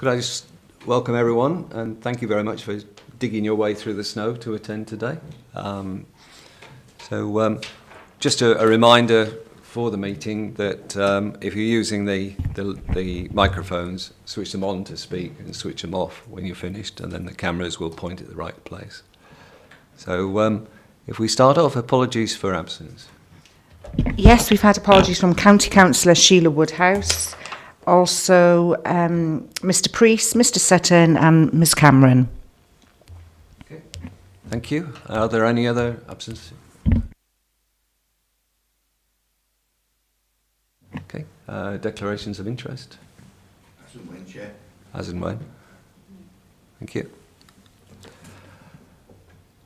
Could I just welcome everyone and thank you very much for digging your way through the snow to attend today. Just a reminder for the meeting that if you're using the microphones, switch them on to speak and switch them off when you're finished, and then the cameras will point at the right place. So if we start off, apologies for absence. Yes, we've had apologies from County Councillor Sheila Woodhouse, also Mr Priest, Mr Sutton and Ms Cameron. Okay. Thank you. Are there any other absences? Okay. Declarations of interest? As and when, Chair. As and when. Thank you.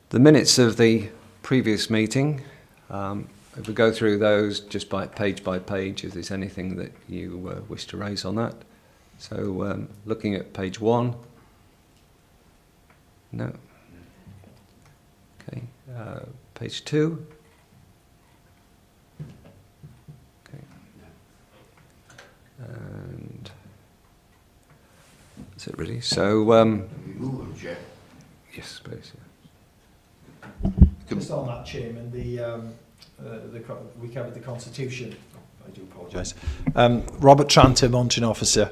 The minutes of the previous meeting, if we go through those just by page, if there's anything that you wish to raise on that. So looking at page 1. No. Okay. Page 2. Okay. And that's it really. So Move on, Chair. yes, please. Just on that, Chairman, we covered the Constitution. I do apologise. Robert Tranter, Monitoring Officer.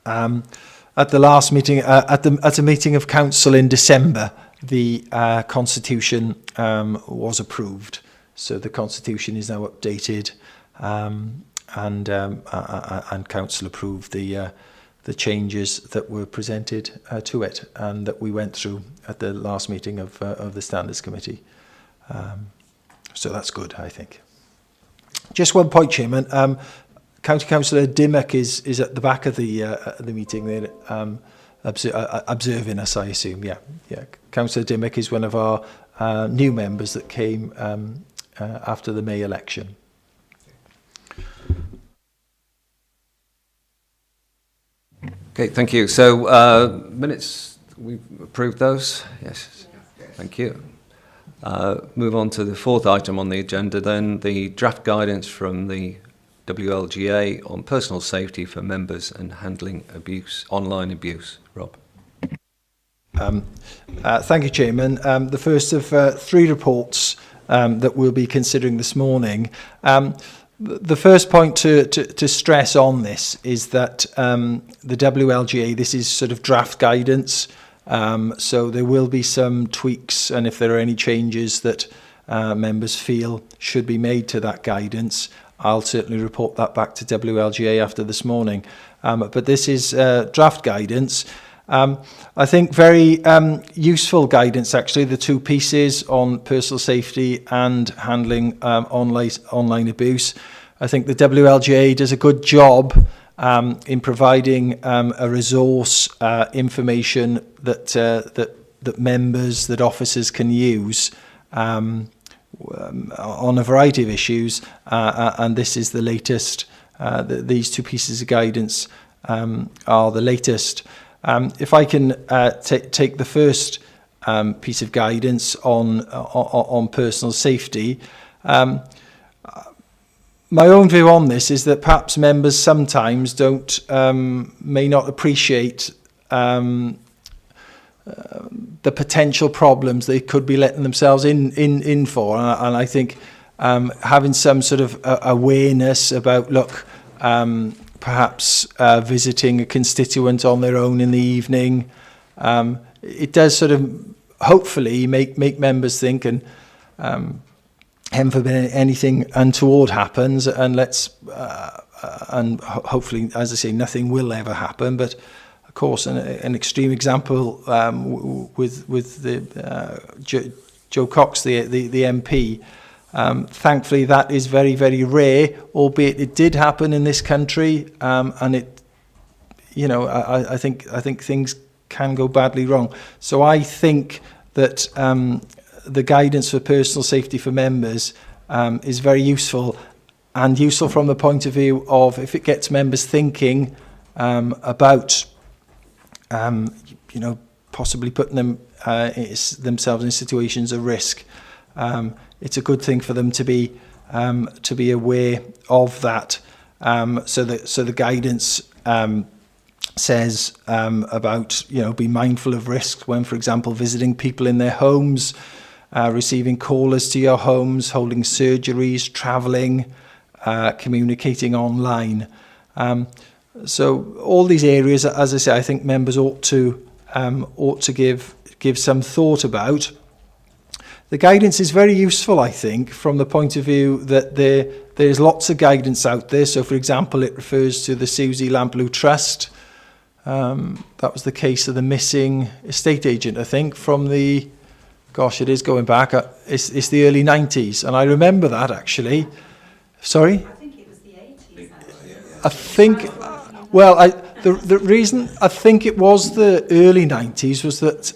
At the last meeting, at a meeting of Council in December, the Constitution was approved. So the Constitution is now updated, and Council approved the changes that were presented to it and that we went through at the last meeting of the Standards Committee. So that's good, I think. Just one point, Chairman. County Councillor Dimmock is at the back of the meeting there, observing us, I assume. Yeah. Councillor Dimmock is one of our new members that came after the May election. Okay, thank you. So minutes, we've approved those? Yes. Thank you. Move on to the fourth item on the agenda then, the draft guidance from the WLGA on personal safety for members and handling abuse, online abuse. Rob. Thank you, Chairman. The first of 3 reports that we'll be considering this morning. The first point to stress on this is that the WLGA, this is sort of draft guidance, so there will be some tweaks, and if there are any changes that members feel should be made to that guidance, I'll certainly report that back to WLGA after this morning. But this is draft guidance. I think very useful guidance, actually, the 2 pieces on personal safety and handling online abuse. I think the WLGA does a good job in providing a resource, information that members, that officers can use on a variety of issues, and this is the latest. These 2 pieces of guidance are the latest. If I can take the first piece of guidance on personal safety, my own view on this is that perhaps members sometimes may not appreciate the potential problems they could be letting themselves in for, and I think having some sort of awareness about, perhaps visiting a constituent on their own in the evening, it does sort of hopefully make members think, and heaven forbid anything untoward happens, and and hopefully, as I say, nothing will ever happen. But of course, an extreme example with the Joe Cox, the MP. Thankfully, that is very, very rare, albeit it did happen in this country, and it, I think things can go badly wrong. So I think that the guidance for personal safety for members is very useful, and useful from the point of view of if it gets members thinking about, possibly putting themselves in situations of risk. It's a good thing for them to be aware of that. So the guidance says about, be mindful of risks when, for example, visiting people in their homes, receiving callers to your homes, holding surgeries, travelling, communicating online. So all these areas, as I say, I think members ought to give some thought about. The guidance is very useful, I think, from the point of view that there's lots of guidance out there. So, for example, it refers to the Susie Lamplugh Trust. That was the case of the missing estate agent, I think, from the, gosh, it is going back, it's the early 90s. And I remember that, actually. Sorry? I think it was the 80s, actually. I think, well, the reason I think it was the early 90s was that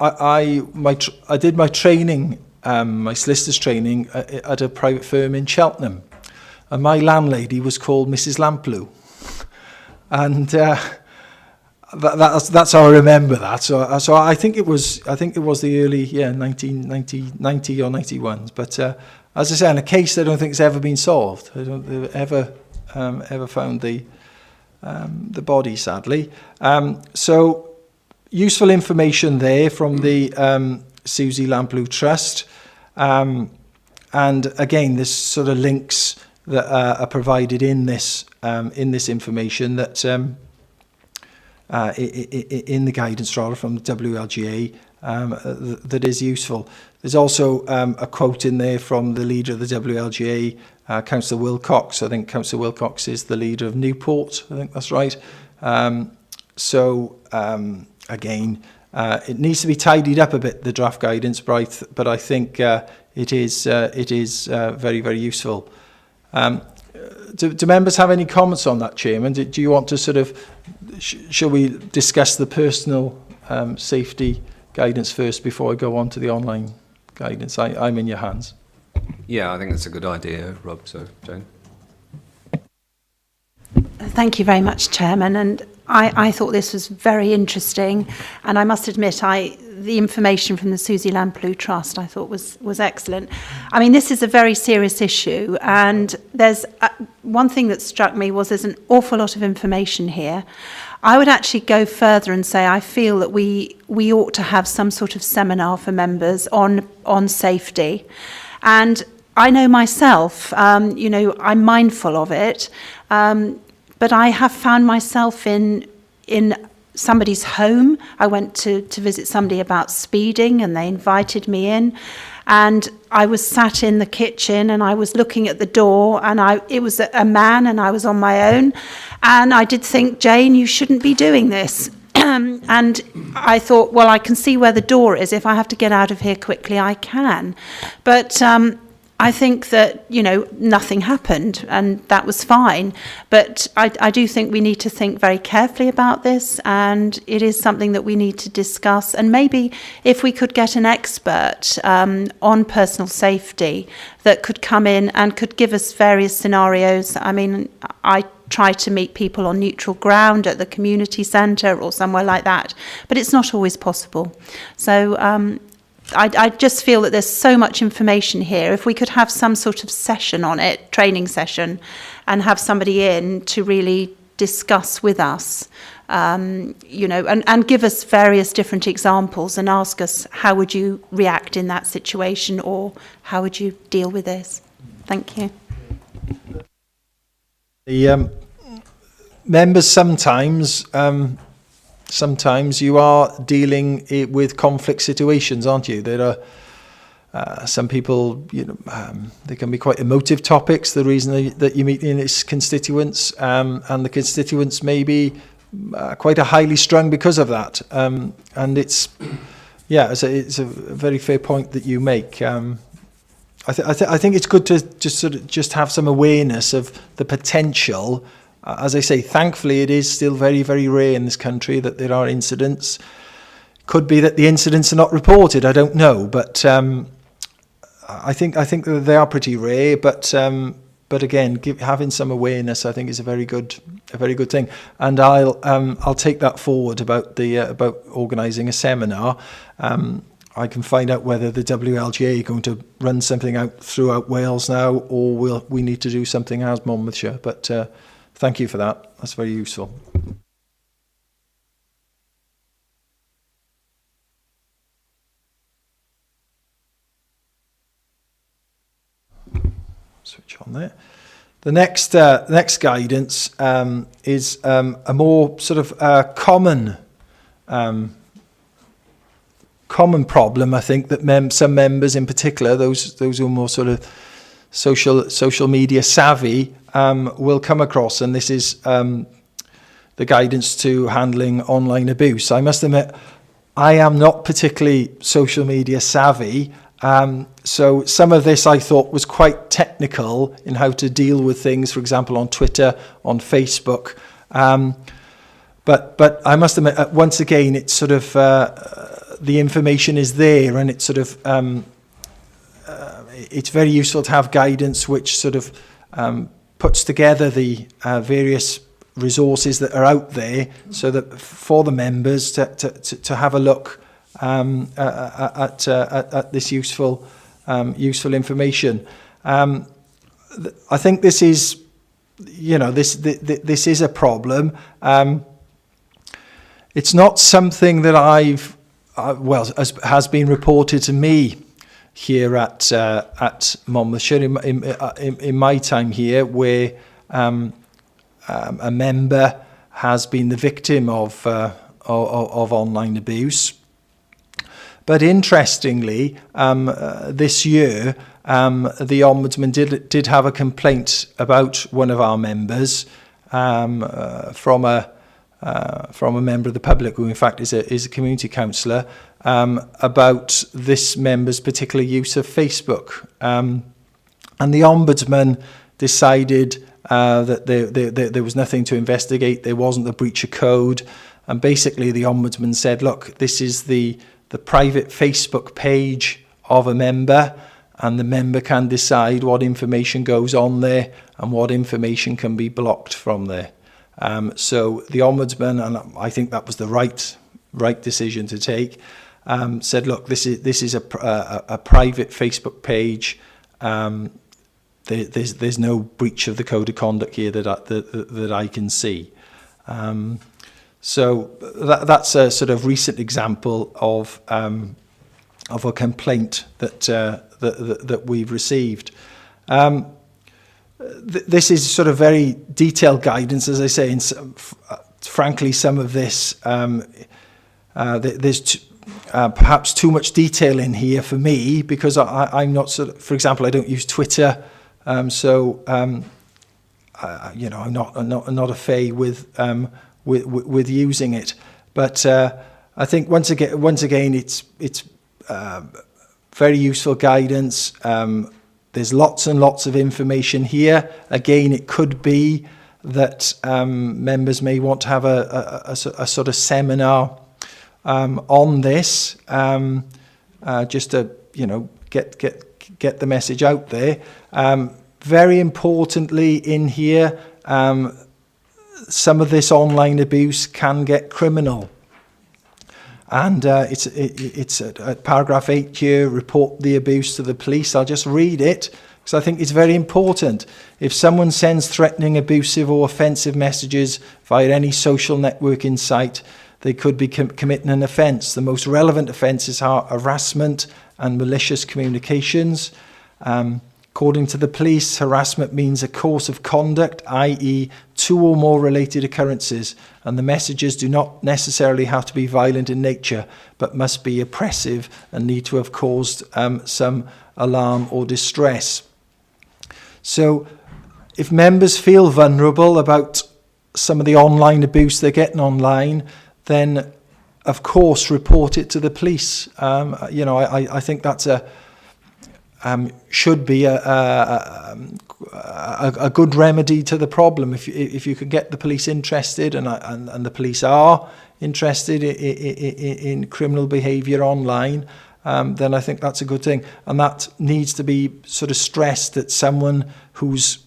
I did my training, my solicitor's training at a private firm in Cheltenham, and my landlady was called Mrs. Lamplugh, and that's how I remember that. So I think it was the early 1990 or 91. But as I say, in a case I don't think it's ever been solved. I don't ever found the body, sadly. So. Useful information there from the Susie Lamplugh Trust. And again, there's sort of links that are provided in this information that in the guidance rather from the WLGA that is useful. There's also a quote in there from the leader of the WLGA, Councillor Wilcox. I think Councillor Wilcox is the leader of Newport. I think that's right. Again, it needs to be tidied up a bit, the draft guidance, but I think it is very, very useful. Do members have any comments on that, Chairman? Do you want to sort of, shall we discuss the personal safety guidance first before I go on to the online guidance? I'm in your hands. Yeah, I think that's a good idea, Rob. So, Jane. Thank you very much, Chairman. And I thought this was very interesting. And I must admit, the information from the Susie Lamplugh Trust I thought was excellent. I mean, this is a very serious issue. And there's one thing that struck me was there's an awful lot of information here. I would actually go further and say I feel that we ought to have some sort of seminar for members on safety. And I know myself, I'm mindful of it. But I have found myself in somebody's home. I went to visit somebody about speeding, and they invited me in. And I was sat in the kitchen, and I was looking at the door, and it was a man, and I was on my own. And I did think, Jane, you shouldn't be doing this. And I thought, well, I can see where the door is. If I have to get out of here quickly, I can. But I think that, nothing happened, and that was fine. But I do think we need to think very carefully about this, and it is something that we need to discuss. And maybe if we could get an expert on personal safety that could come in and could give us various scenarios. I mean, I try to meet people on neutral ground at the community centre or somewhere like that, but it's not always possible. So I just feel that there's so much information here. If we could have some sort of session on it, training session, and have somebody in to really discuss with us, and give us various different examples and ask us, how would you react in that situation, or how would you deal with this? Thank you. The members sometimes you are dealing with conflict situations, aren't you? There are some people, they can be quite emotive topics, the reason that you meet in its constituents, and the constituents may be quite a highly strung because of that. And it's a very fair point that you make. I think it's good to just have some awareness of the potential. As I say, thankfully, it is still very, very rare in this country that there are incidents. Could be that the incidents are not reported. I don't know, but I think that they are pretty rare. But again, having some awareness, I think, is a very good thing. And I'll take that forward about organising a seminar. I can find out whether the WLGA are going to run something out throughout Wales now, or we need to do something as Monmouthshire. But thank you for that. That's very useful. switch on there. The next guidance is a more sort of common problem, I think, that some members in particular, those who are more sort of social media savvy, will come across, and this is the guidance to handling online abuse. I must admit, I am not particularly social media savvy, so some of this I thought was quite technical in how to deal with things, for example, on Twitter, on Facebook. But I must admit, once again, it's sort of the information is there, and it's sort of it's very useful to have guidance which sort of puts together the various resources that are out there, so that for the members to have a look at this useful information. I think this is, this is a problem. It's not something that has been reported to me here at Monmouthshire in my time here, where a member has been the victim of online abuse. But interestingly, this year, the Ombudsman did have a complaint about one of our members from a member of the public, who in fact is a community councillor, about this member's particular use of Facebook. And the Ombudsman decided that there was nothing to investigate, there wasn't a breach of code, and basically the Ombudsman said, look, this is the private Facebook page of a member, and the member can decide what information goes on there and what information can be blocked from there. So the Ombudsman, and I think that was the right decision to take, said, look, this is a private Facebook page. There's no breach of the code of conduct here that I can see. So that's a sort of recent example of a complaint that we've received. This is sort of very detailed guidance, as I say. Frankly, some of this there's perhaps too much detail in here for me, because I'm not for example, I don't use Twitter. I'm not a fay with using it, but I think once again it's very useful guidance. There's lots and lots of information here. Again, it could be that members may want to have a sort of seminar on this, just to get the message out there. Very importantly in here, some of this online abuse can get criminal. And it's at paragraph 8 here, report the abuse to the police. I'll just read it, because I think it's very important. If someone sends threatening, abusive or offensive messages via any social networking site, they could be committing an offence. The most relevant offences are harassment and malicious communications. According to the police, harassment means a course of conduct, i.e. 2 or more related occurrences, and the messages do not necessarily have to be violent in nature, but must be oppressive and need to have caused some alarm or distress. So if members feel vulnerable about some of the online abuse they're getting online, then of course report it to the police. I think that's should be a good remedy to the problem. If you can get the police interested, and the police are interested in criminal behaviour online, then I think that's a good thing. And that needs to be sort of stressed, that someone who's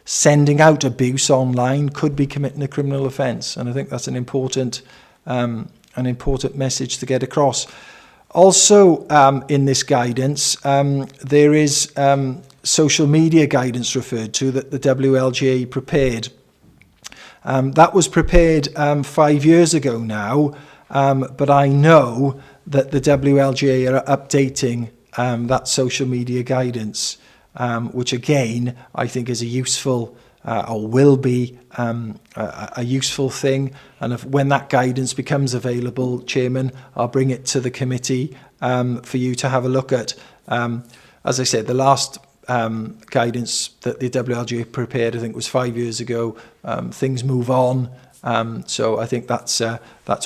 sending out abuse online could be committing a criminal offence. And I think that's an important message to get across. Also, in this guidance, there is social media guidance referred to that the WLGA prepared. That was prepared 5 years ago now, but I know that the WLGA are updating that social media guidance, which again I think is a useful or will be a useful thing. And when that guidance becomes available, Chairman, I'll bring it to the committee for you to have a look at. As I said, the last guidance that the WLGA prepared, I think, was 5 years ago. Things move on, so I think that's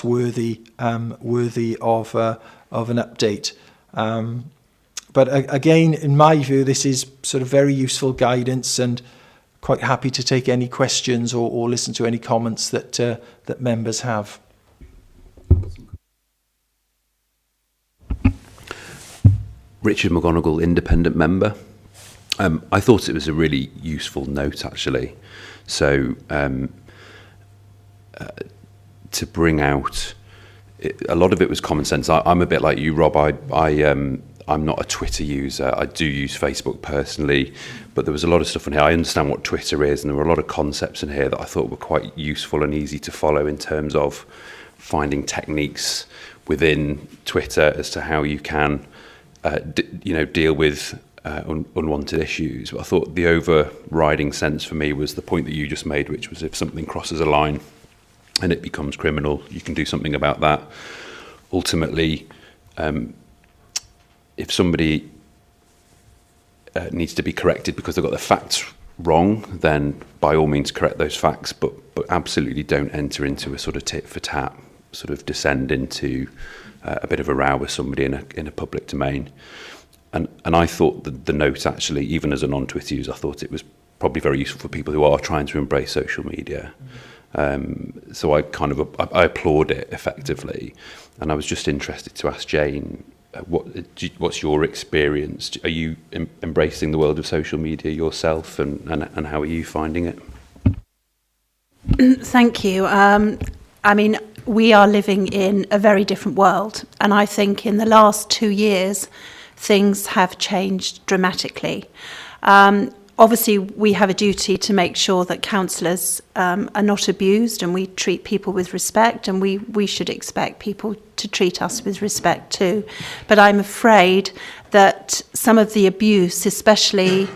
worthy of an update. But again, in my view, this is sort of very useful guidance, and quite happy to take any questions or listen to any comments that members have. Richard McGonigal, independent member. I thought it was a really useful note, actually. So to bring out, a lot of it was common sense. I'm a bit like you, Rob. I'm not a Twitter user. I do use Facebook personally, but there was a lot of stuff in here. I understand what Twitter is, and there were a lot of concepts in here that I thought were quite useful and easy to follow in terms of finding techniques within Twitter as to how you can, deal with unwanted issues. But I thought the overriding sense for me was the point that you just made, which was if something crosses a line and it becomes criminal, you can do something about that. Ultimately, if somebody needs to be corrected because they've got the facts wrong, then by all means correct those facts, but absolutely don't enter into a sort of tit for tat, sort of descend into a bit of a row with somebody in a public domain. And I thought that the note, actually, even as a non-Twitter user, I thought it was probably very useful for people who are trying to embrace social media. So I applaud it effectively. And I was just interested to ask Jane, what's your experience? Are you embracing the world of social media yourself, and how are you finding it? Thank you. I mean, we are living in a very different world, and I think in the last 2 years, things have changed dramatically. Obviously, we have a duty to make sure that councillors are not abused, and we treat people with respect, and we should expect people to treat us with respect too. But I'm afraid that some of the abuse, especially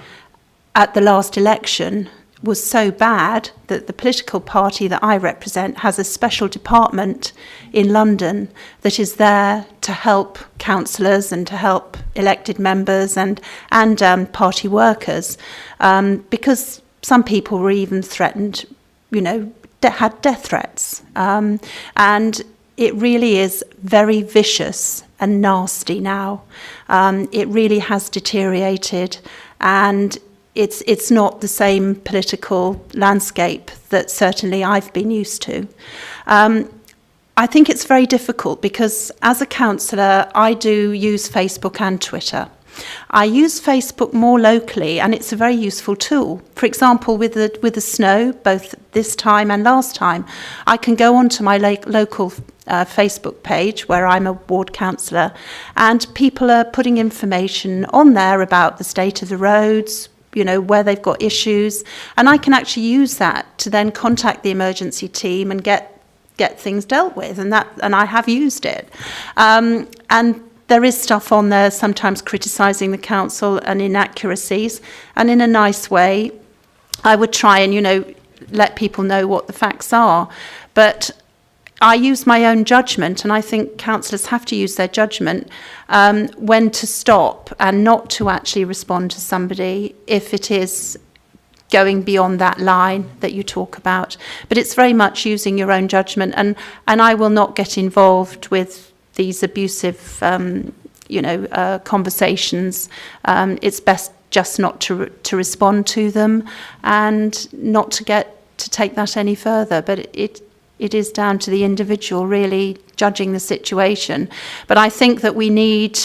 at the last election, was so bad that the political party that I represent has a special department in London that is there to help councillors and to help elected members and party workers, because some people were even threatened, had death threats. And it really is very vicious and nasty now. It really has deteriorated, and it's not the same political landscape that certainly I've been used to. I think it's very difficult because as a councillor, I do use Facebook and Twitter. I use Facebook more locally, and it's a very useful tool. For example, with the snow, both this time and last time, I can go onto my local Facebook page where I'm a ward councillor, and people are putting information on there about the state of the roads, where they've got issues, and I can actually use that to then contact the emergency team and get things dealt with, and I have used it. And there is stuff on there sometimes criticising the council and inaccuracies, and in a nice way, I would try and let people know what the facts are. But I use my own judgment, and I think councillors have to use their judgment when to stop and not to actually respond to somebody if it is going beyond that line that you talk about. But it's very much using your own judgment, and I will not get involved with these abusive conversations. It's best just not to respond to them and not to take that any further. But it is down to the individual really judging the situation. But I think that we need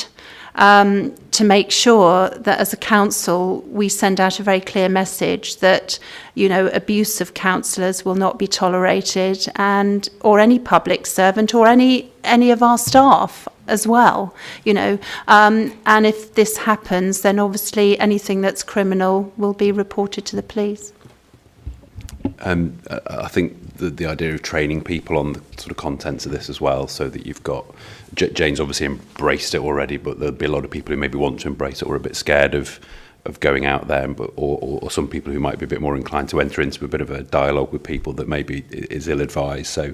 to make sure that as a council we send out a very clear message that abuse of councillors will not be tolerated, or any public servant or any of our staff as well. And if this happens, then obviously anything that's criminal will be reported to the police. I think the idea of training people on the sort of contents of this as well, so that you've got Jane's obviously embraced it already, but there'll be a lot of people who maybe want to embrace it or are a bit scared of going out there, but or some people who might be a bit more inclined to enter into a bit of a dialogue with people that maybe is ill-advised. So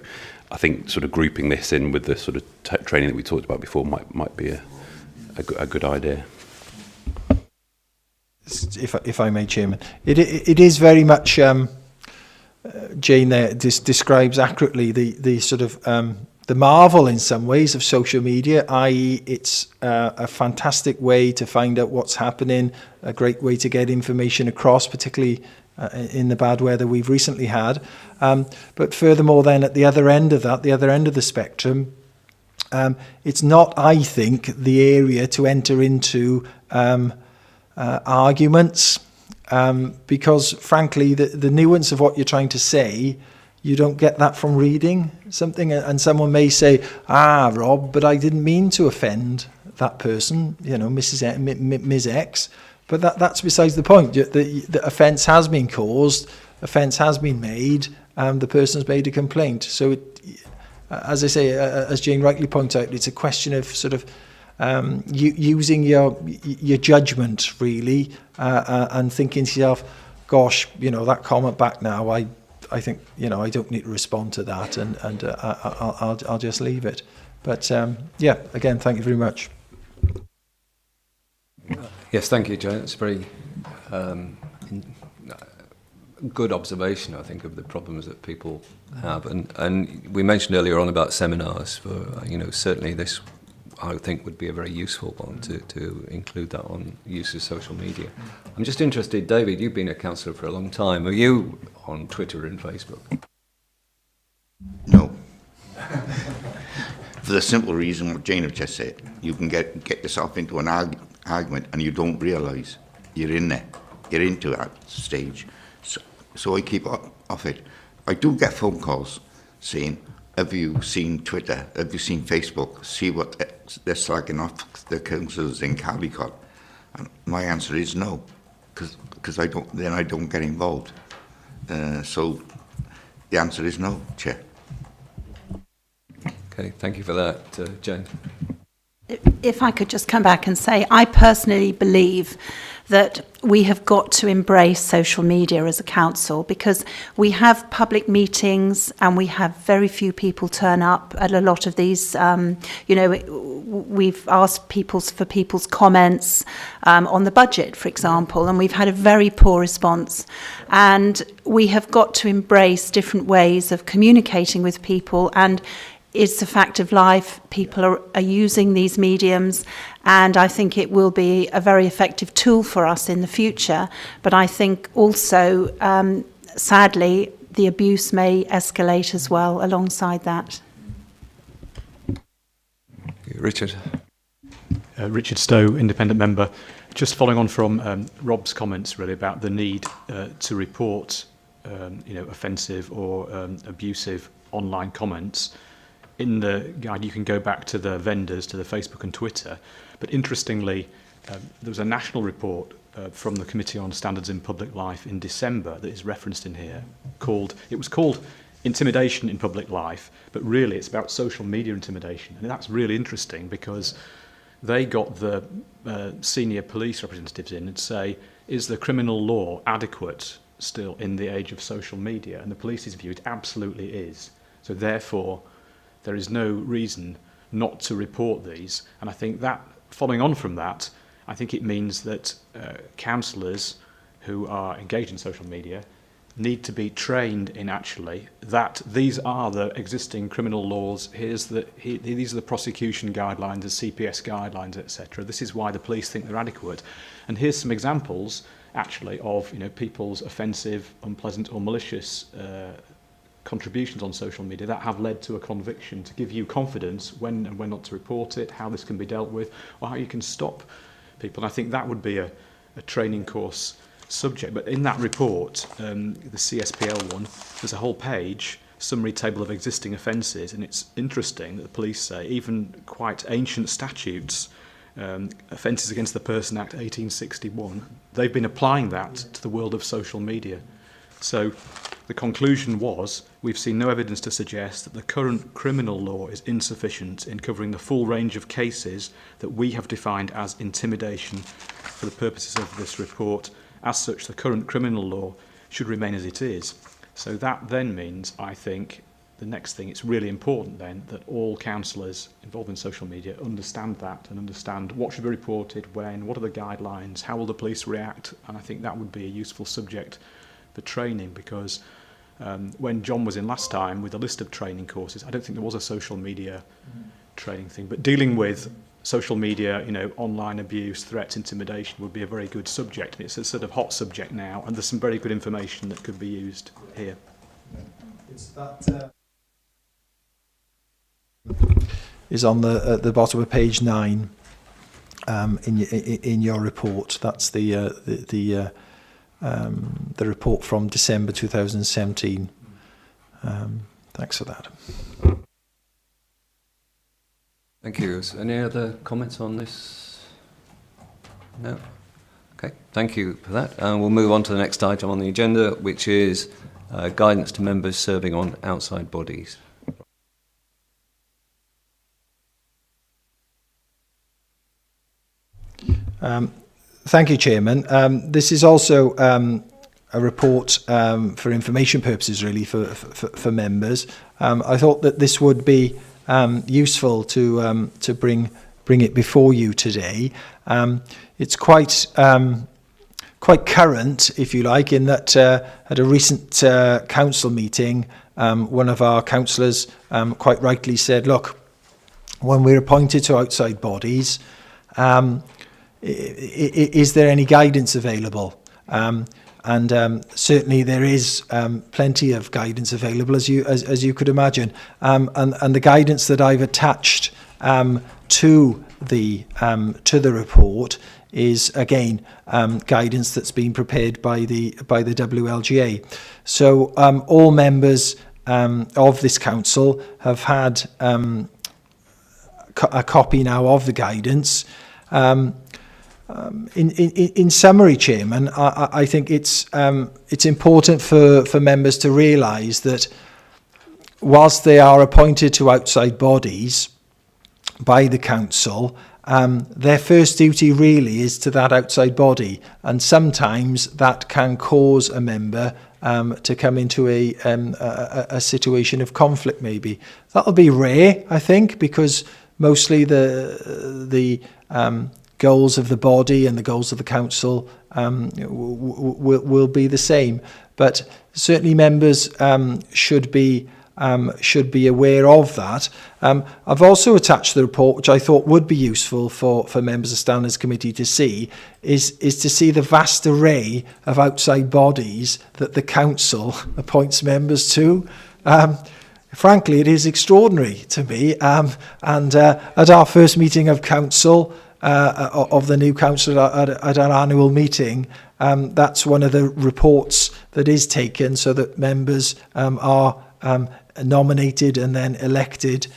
I think sort of grouping this in with the sort of training that we talked about before might be a good idea. If I may, Chairman, it is very much Jane there describes accurately the sort of the marvel in some ways of social media, i.e. it's a fantastic way to find out what's happening, a great way to get information across, particularly in the bad weather we've recently had. But furthermore then at the other end of that, the other end of the spectrum, it's not, I think, the area to enter into arguments, because frankly the nuance of what you're trying to say, you don't get that from reading something, and someone may say, Rob, but I didn't mean to offend that person, you know, Ms. X, but that's besides the point. The offence has been caused, offence has been made, the person's made a complaint. So as I say, as Jane rightly points out, it's a question of sort of using your judgment really, and thinking to yourself, gosh, you know, that comment back now, I think, you know, I don't need to respond to that, and I'll just leave it. But yeah, again, thank you very much. Yes, thank you, Joe. It's a very good observation, I think, of the problems that people have. And we mentioned earlier on about seminars. For you know, certainly this, I think, would be a very useful one to include that on use of social media. I'm just interested, David, you've been a councillor for a long time. Are you on Twitter and Facebook? No. For the simple reason what Jane have just said. You can get yourself into an argument and you don't realise you're in there. You're into that stage. So I keep off it. I do get phone calls saying, have you seen Twitter? Have you seen Facebook? See what they're slagging off the councillors in Caldicot? And my answer is no, because I don't get involved. So the answer is no, Chair. Okay, thank you for that, Jane. If I could just come back and say, I personally believe that we have got to embrace social media as a council, because we have public meetings and we have very few people turn up at a lot of these. You know, we've asked for people's comments on the budget, for example, and we've had a very poor response. And we have got to embrace different ways of communicating with people, and it's a fact of life. People are using these mediums, and I think it will be a very effective tool for us in the future. But I think also, sadly, the abuse may escalate as well alongside that. Richard. Richard Stowe, independent member. Just following on from Rob's comments really about the need to report offensive or abusive online comments. In the guide, you can go back to the vendors, to the Facebook and Twitter. But interestingly, there was a national report from the Committee on Standards in Public Life in December that is referenced in here. It was called Intimidation in Public Life, but really it's about social media intimidation. And that's really interesting because they got the senior police representatives in and say, is the criminal law adequate still in the age of social media? And the police's view, it absolutely is. So therefore, there is no reason not to report these. And I think that, following on from that, I think it means that councillors who are engaged in social media need to be trained in actually that these are the existing criminal laws, these are the prosecution guidelines, the CPS guidelines, etc. This is why the police think they're adequate. And here's some examples, actually, of people's offensive, unpleasant or malicious contributions on social media that have led to a conviction, to give you confidence when and when not to report it, how this can be dealt with, or how you can stop people. And I think that would be a training course subject. But in that report, the CSPL one, there's a whole page, summary table of existing offences, and it's interesting that the police say even quite ancient statutes, Offences Against the Person Act 1861, they've been applying that to the world of social media. So The conclusion was, we've seen no evidence to suggest that the current criminal law is insufficient in covering the full range of cases that we have defined as intimidation for the purposes of this report. As such, the current criminal law should remain as it is. So that then means, I think, the next thing, it's really important then that all councillors involved in social media understand that and understand what should be reported, when, what are the guidelines, how will the police react, and I think that would be a useful subject for training, because when John was in last time with a list of training courses, I don't think there was a social media training thing, but dealing with social media, online abuse, threats, intimidation would be a very good subject. It's a sort of hot subject now, and there's some very good information that could be used here. It's that is on the bottom of page 9 in your report. That's the report from December 2017. Thanks for that. Thank you. Is any other comments on this? No? Okay, thank you for that. And we'll move on to the next item on the agenda, which is guidance to members serving on outside bodies. Thank you, Chairman. This is also a report for information purposes, really, for members. I thought that this would be useful to bring it before you today. It's quite current, if you like, in that at a recent council meeting, one of our councillors quite rightly said, look, when we're appointed to outside bodies, is there any guidance available? Certainly there is plenty of guidance available, as you could imagine. And the guidance that I've attached to the report is again guidance that's been prepared by the WLGA. So all members of this council have had a copy now of the guidance. In summary, Chairman, I think it's important for members to realise that whilst they are appointed to outside bodies by the council, their first duty really is to that outside body, and sometimes that can cause a member to come into a situation of conflict. Maybe that'll be rare, I think, because mostly the goals of the body and the goals of the council will be the same, but certainly members should be aware of that. I've also attached the report, which I thought would be useful for members of Standards Committee to see, is to see the vast array of outside bodies that the council appoints members to. Frankly, it is extraordinary to me. And at our first meeting of council, of the new council at our annual meeting, that's one of the reports that is taken, so that members are nominated and then elected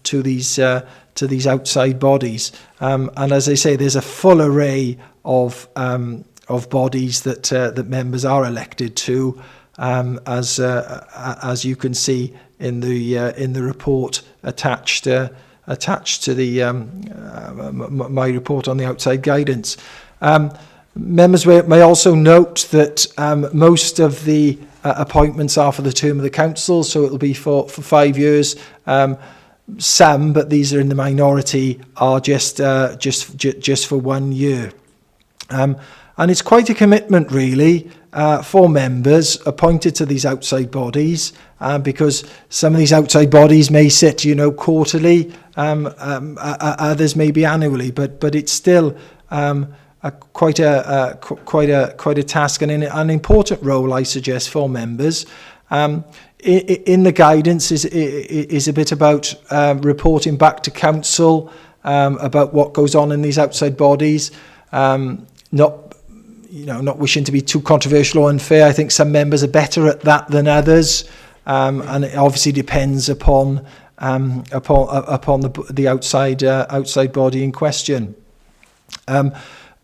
to these outside bodies. And as I say, there's a full array of bodies that members are elected to, as you can see in the report attached to the my report on the outside guidance. Members may also note that most of the appointments are for the term of the council, so it'll be for 5 years. Some, but these are in the minority, are just for 1 year. And it's quite a commitment, really, for members appointed to these outside bodies, because some of these outside bodies may sit, quarterly, others maybe annually, but it's still quite a task and an important role, I suggest, for members. In the guidance is a bit about reporting back to council about what goes on in these outside bodies. Not wishing to be too controversial or unfair. I think some members are better at that than others, and it obviously depends upon the outside body in question.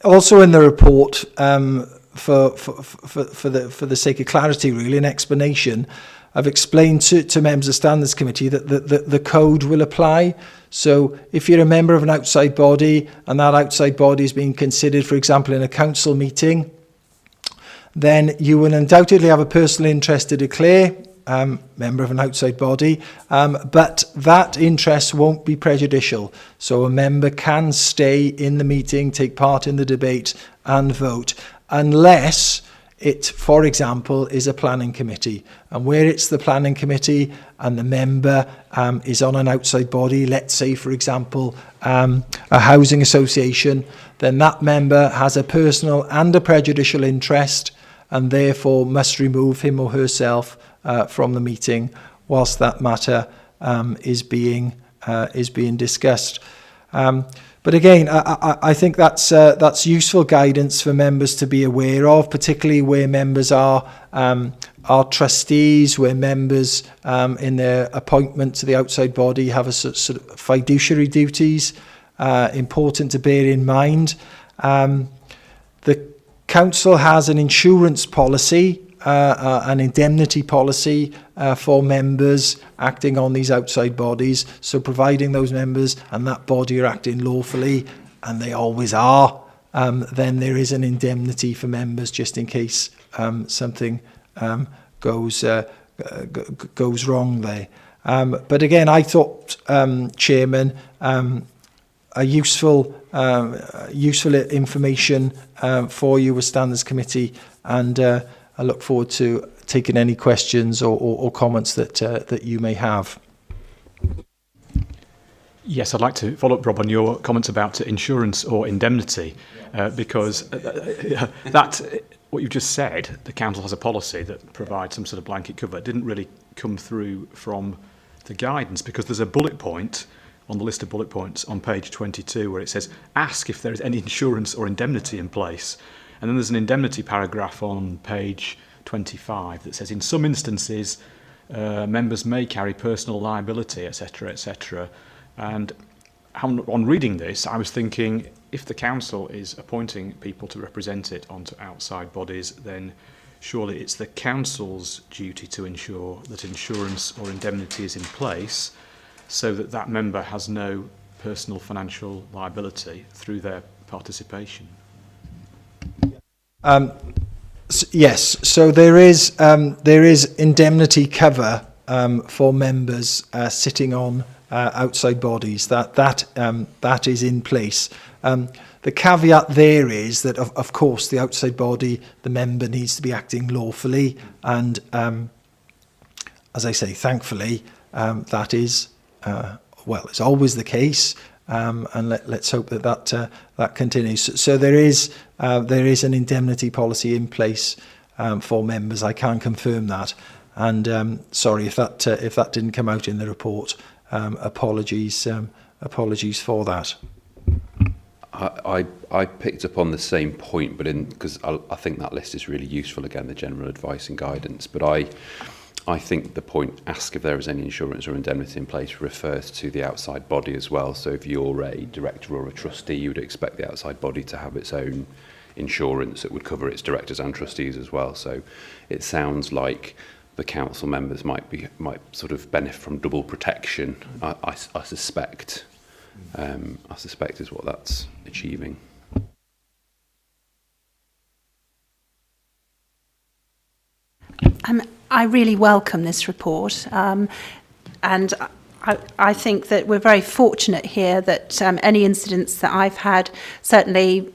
Also in the report, for the sake of clarity, really, an explanation, I've explained to members of Standards Committee that the code will apply. So if you're a member of an outside body and that outside body is being considered, for example, in a council meeting, then you will undoubtedly have a personal interest to declare, member of an outside body, but that interest won't be prejudicial. So a member can stay in the meeting, take part in the debate and vote, unless it, for example, is a planning committee. And where it's the planning committee and the member is on an outside body, let's say, for example, a housing association, then that member has a personal and a prejudicial interest and therefore must remove him or herself from the meeting whilst that matter is being discussed. But again, I think that's useful guidance for members to be aware of, particularly where members are trustees, where members in their appointment to the outside body have a sort of fiduciary duties, important to bear in mind. The council has an insurance policy, an indemnity policy for members acting on these outside bodies. So providing those members and that body are acting lawfully, and they always are, then there is an indemnity for members just in case something goes wrong there. But again, I thought, Chairman, a useful information for you as Standards Committee, and I look forward to taking any questions or comments that you may have. Yes, I'd like to follow up, Rob, on your comments about insurance or indemnity, because that, what you just said, the council has a policy that provides some sort of blanket cover, didn't really come through from the guidance, because there's a bullet point on the list of bullet points on page 22 where it says, ask if there is any insurance or indemnity in place. And then there's an indemnity paragraph on page 25 that says, in some instances, members may carry personal liability, etc., etc. And on reading this, I was thinking, if the council is appointing people to represent it onto outside bodies, then surely it's the council's duty to ensure that insurance or indemnity is in place so that that member has no personal financial liability through their participation. Yes, so there is indemnity cover for members sitting on outside bodies. That is in place. The caveat there is that, of course, the outside body, the member needs to be acting lawfully, and as I say, thankfully, that is it's always the case. And let's hope that continues. So there is an indemnity policy in place for members. I can confirm that. And sorry if that didn't come out in the report. Apologies for that. I picked up on the same point, but because I think that list is really useful. Again, the general advice and guidance, but I think the point, ask if there is any insurance or indemnity in place, refers to the outside body as well. So if you're a director or a trustee, you would expect the outside body to have its own insurance that would cover its directors and trustees as well. So it sounds like the council members might sort of benefit from double protection. I suspect is what that's achieving. I really welcome this report, and I think that we're very fortunate here that any incidents that I've had, certainly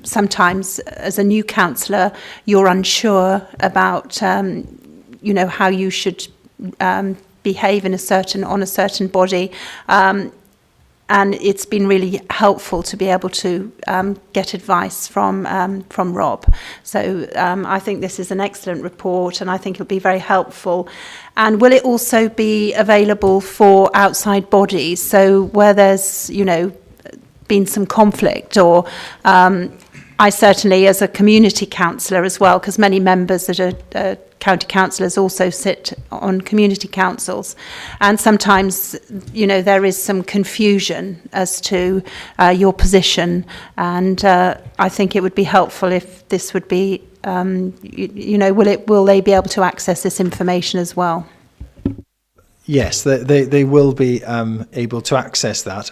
sometimes as a new councillor, you're unsure about how you should behave on a certain body. And it's been really helpful to be able to get advice from Rob. So I think this is an excellent report, and I think it'll be very helpful. And will it also be available for outside bodies? So where there's, been some conflict or I certainly, as a community councillor as well, because many members that are county councillors also sit on community councils, and sometimes, you know, there is some confusion as to your position, and I think it would be helpful if this would be, you know, will they be able to access this information as well? Yes, they will be able to access that.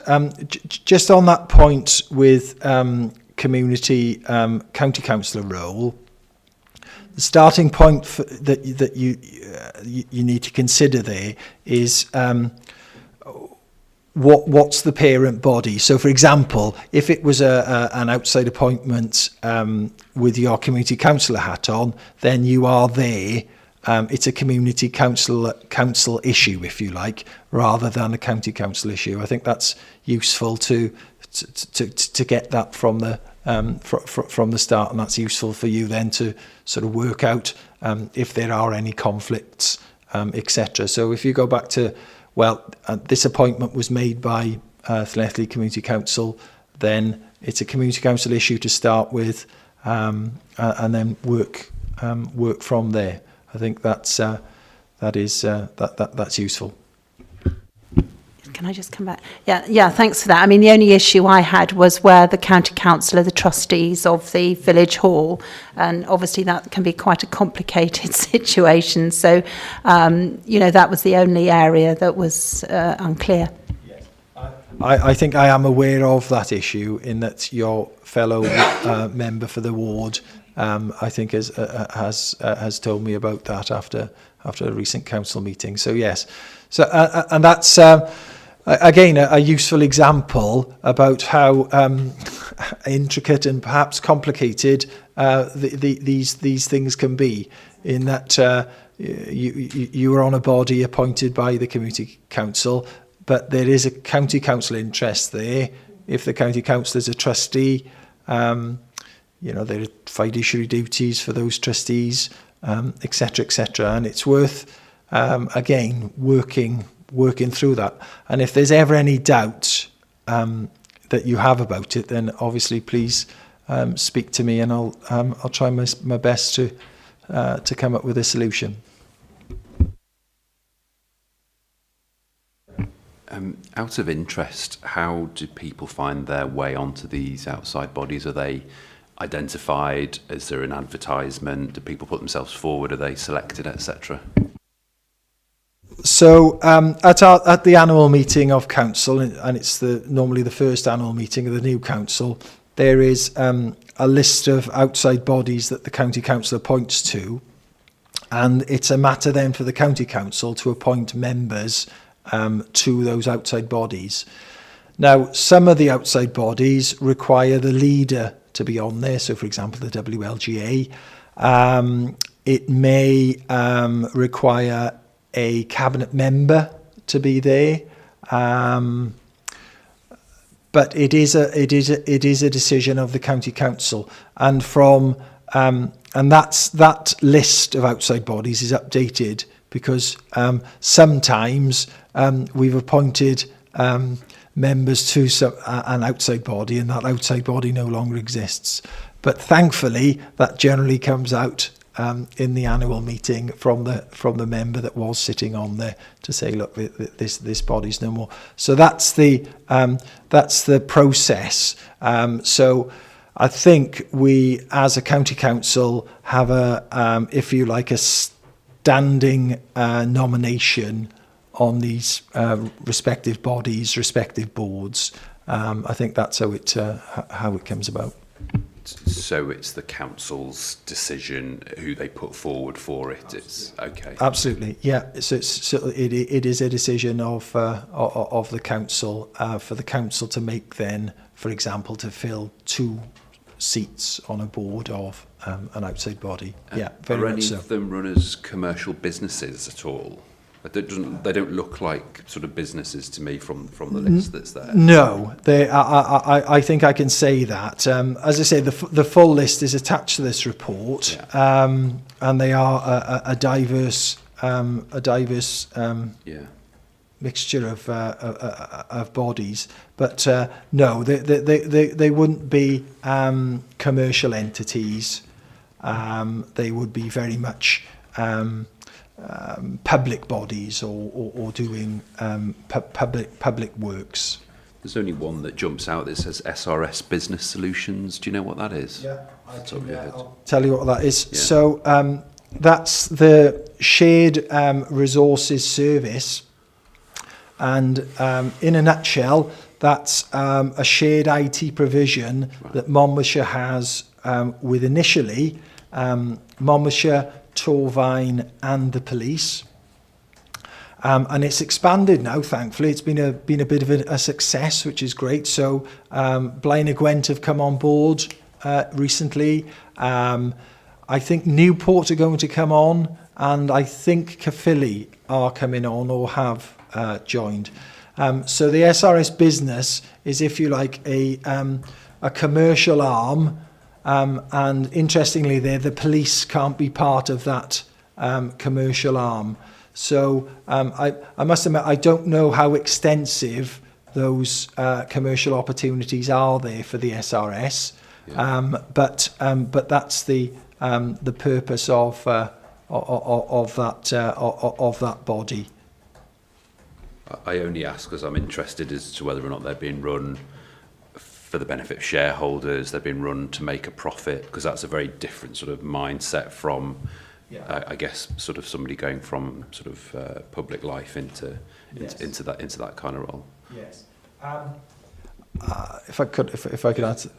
Just on that point with community county councillor role, the starting point that you need to consider there is what's the parent body. So, for example, if it was an outside appointment with your community councillor hat on, then you are there. It's a community council issue, if you like, rather than a county council issue. I think that's useful to get that from the start, and that's useful for you then to sort of work out if there are any conflicts, etc. So if you go back to, well, this appointment was made by Llanelli Community Council, then it's a community council issue to start with, and then work from there. I think that's useful. Can I just come back? Yeah, thanks for that. I mean, the only issue I had was where the county council are the trustees of the village hall, and obviously that can be quite a complicated situation. So, you know, that was the only area that was unclear. Yes. I think I am aware of that issue, in that your fellow member for the ward, I think has told me about that after a recent council meeting. So yes, so and that's again a useful example about how intricate and perhaps complicated these things can be. In that you are on a body appointed by the community council, but there is a county council interest there. If the county council is a trustee, you know, there are fiduciary duties for those trustees, etc., etc. And it's worth, again, working through that. And if there's ever any doubt that you have about it, then obviously please speak to me, and I'll try my best to come up with a solution. Out of interest, how do people find their way onto these outside bodies? Are they identified? Is there an advertisement? Do people put themselves forward? Are they selected, etc.? So at the annual meeting of council, and it's normally the first annual meeting of the new council, there is a list of outside bodies that the county council appoints to, and it's a matter then for the county council to appoint members to those outside bodies. Now, some of the outside bodies require the leader to be on there. So, for example, the WLGA. It may require a cabinet member to be there, but it is a decision of the county council, and that list of outside bodies is updated because sometimes we've appointed members to an outside body, and that outside body no longer exists. But thankfully, that generally comes out in the annual meeting from the member that was sitting on there to say, look, this body's no more. So that's the process. So I think we, as a county council, have a, if you like, a standing nomination on these respective bodies, respective boards. I think that's how it comes about. So it's the council's decision who they put forward for it. It's okay. Absolutely, yeah. So it is a decision of the council for the council to make then, for example, to fill 2 seats on a board of an outside body. Yeah, very Are much any so. of them run as commercial businesses at all? They don't look like sort of businesses to me from the list that's there. No, I think I can say that. As I say, the full list is attached to this report, and they are a diverse mixture of bodies, but no, they wouldn't be commercial entities. They would be very much public bodies or doing public works. There's only one that jumps out that says SRS Business Solutions. Do you know what that is? Yeah, I'll tell you what that is. Yeah. So that's the Shared Resources Service, and in a nutshell, that's a shared IT provision that Monmouthshire has with initially Monmouthshire, Torvine and the police. And it's expanded now, thankfully. It's been a bit of a success, which is great. So Blaen y Gwent have come on board recently. I think Newport are going to come on, and I think Caerphilly are coming on or have joined. So the SRS business is, if you like, a commercial arm, and interestingly, the police can't be part of that commercial arm. So I must admit, I don't know how extensive those commercial opportunities are there for the SRS, but that's the purpose of that body. I only ask because I'm interested as to whether or not they're being run for the benefit of shareholders, they're being run to make a profit, because that's a very different sort of mindset from, I guess, sort of somebody going from sort of public life into that kind of role. Yes. If I could answer.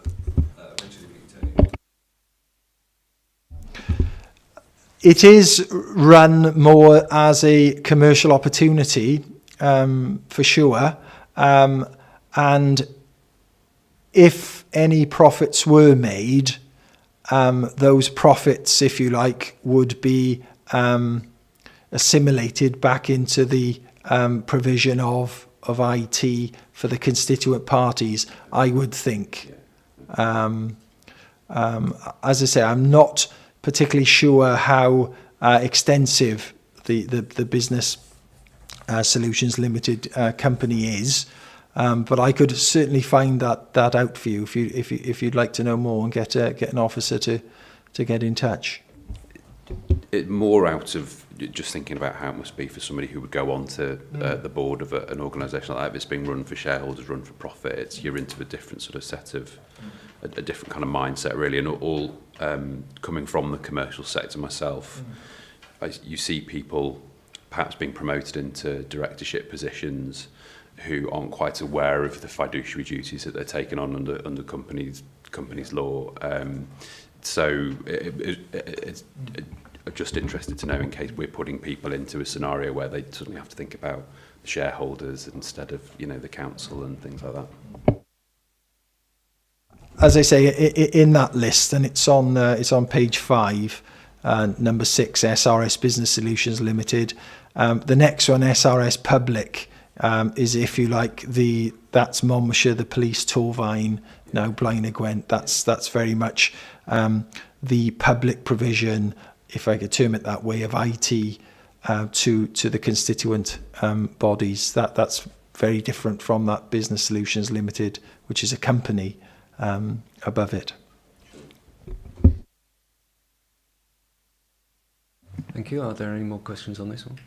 It is run more as a commercial opportunity, for sure, and if any profits were made, those profits, if you like, would be assimilated back into the provision of IT for the constituent parties, I would think. As I say, I'm not particularly sure how extensive the Business Solutions Limited company is, but I could certainly find that out for you if you'd like to know more and get an officer to get in touch. It more out of just thinking about how it must be for somebody who would go on to the board of an organisation like that. If it's being run for shareholders, run for profit, you're into a different sort of set of a different kind of mindset, really, and all coming from the commercial sector myself. You see people perhaps being promoted into directorship positions who aren't quite aware of the fiduciary duties that they're taking on under companies law. So it's just interested to know, in case we're putting people into a scenario where they suddenly have to think about the shareholders instead of, the council and things like that. As I say, in that list, and it's on page 5, number 6, SRS Business Solutions Limited. The next one, SRS Public, is, if you like, that's Monmouthshire, the police, Torvine, now Blaen y Gwent. That's very much the public provision, if I could term it that way, of IT to the constituent bodies. That's very different from that Business Solutions Limited, which is a company above it. Thank you. Are there any more questions on this one?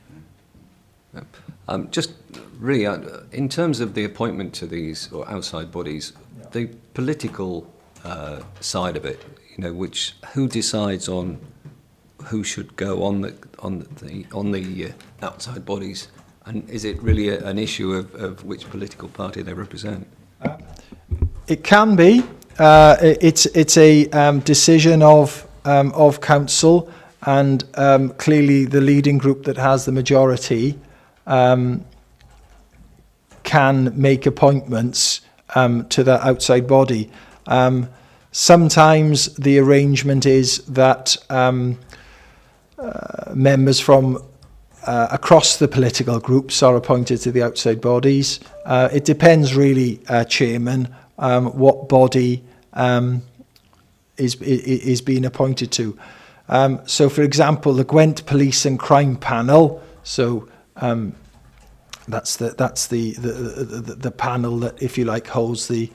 No. Just really, in terms of the appointment to these or outside bodies, the political side of it, who decides on who should go on the outside bodies, and is it really an issue of which political party they represent? It can be. It's a decision of council, and clearly the leading group that has the majority can make appointments to that outside body. Sometimes the arrangement is that members from across the political groups are appointed to the outside bodies. It depends really, Chairman, what body is being appointed to. So, for example, the Gwent Police and Crime Panel, so That's the panel that, if you like, holds the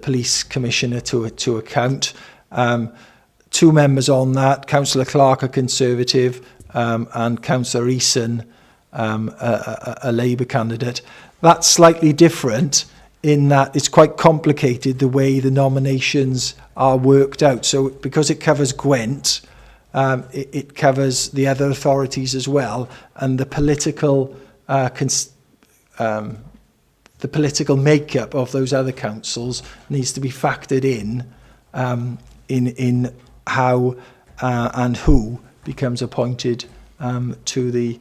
police commissioner to account. 2 members on that, Councillor Clark, a Conservative, and Councillor Eason, a Labour candidate. That's slightly different in that it's quite complicated the way the nominations are worked out. So because it covers Gwent, it covers the other authorities as well, and the political makeup of those other councils needs to be factored in how and who becomes appointed to the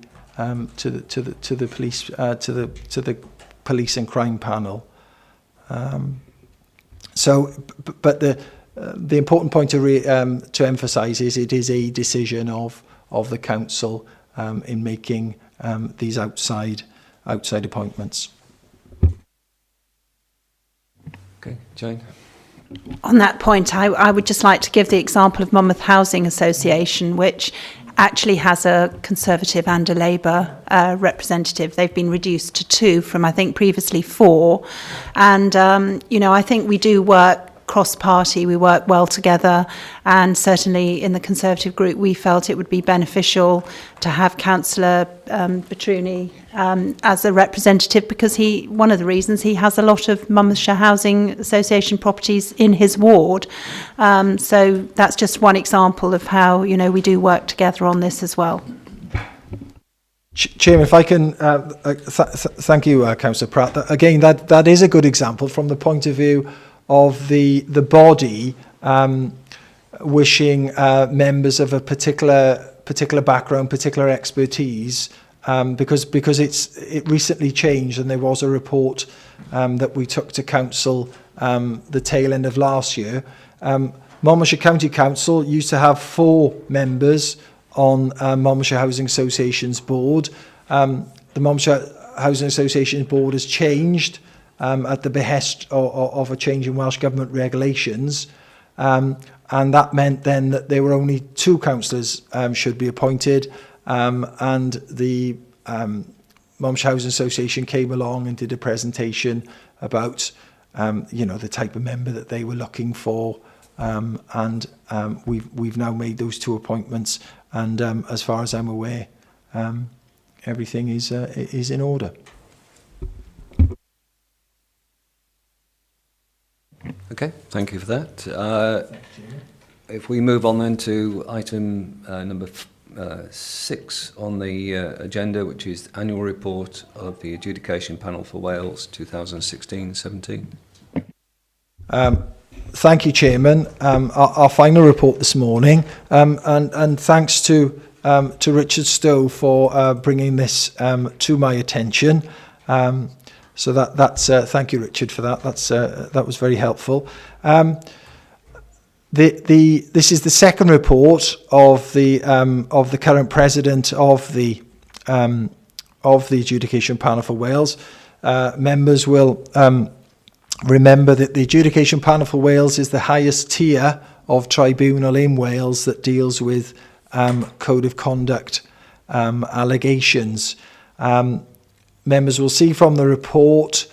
police and crime panel. But the important point to emphasise is it is a decision of the council in making these outside appointments. Okay, Jane. On that point, I would just like to give the example of Monmouth Housing Association, which actually has a Conservative and a Labour representative. They've been reduced to 2 from, I think, previously 4. And, I think we do work cross-party, we work well together, and certainly in the Conservative group we felt it would be beneficial to have Councillor Petruni as a representative, because one of the reasons he has a lot of Monmouthshire Housing Association properties in his ward. So that's just one example of how, we do work together on this as well. Chairman, if I can, thank you, Councillor Pratt. Again, that is a good example from the point of view of the body wishing members of a particular background, particular expertise, because it recently changed, and there was a report that we took to council the tail end of last year. Monmouthshire County Council used to have 4 members on Monmouthshire Housing Association's board. The Monmouthshire Housing Association board has changed at the behest of a change in Welsh Government regulations, and that meant then that there were only 2 councillors should be appointed, and the Monmouthshire Housing Association came along and did a presentation about the type of member that they were looking for, and we've now made those 2 appointments, and as far as I'm aware, everything is in order. Okay, thank you for that. If we move on then to item number 6 on the agenda, which is the annual report of the Adjudication Panel for Wales 2016-17. Thank you, Chairman. Our final report this morning, and thanks to Richard Stowe for bringing this to my attention. So that's thank you, Richard, for that. That was very helpful. This is the second report of the current president of the Adjudication Panel for Wales. Members will remember that the Adjudication Panel for Wales is the highest tier of tribunal in Wales that deals with code of conduct allegations. Members will see from the report